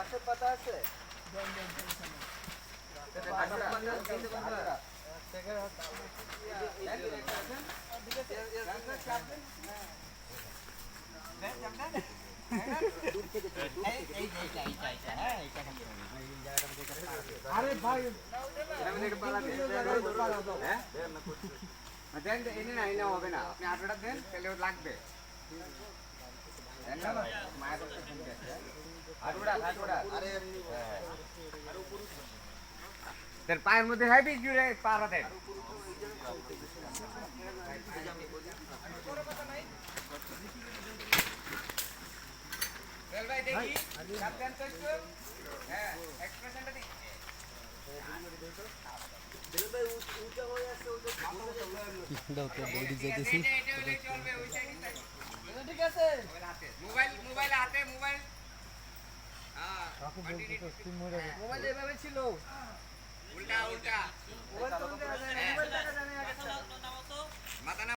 ঘাসের পাতা আছে? আরে ভাই দেন এনে না এনে হবে না আপনি আটোটা দেন তাহলে ওর লাগবে মায়ের কাছে ফোন দিয়েছে আটোটা তার পায়ের মধ্যে হ্যাপি জুড়ে পাড়া দেন ভাই দেখি সাবধান তো একটু হ্যাঁ এক্সপ্রেশনটা দেখি ঠিক আছে মোবাইল হাতে মোবাইল মোবাইল এভাবে ছিল উল্টা মোবাইল তো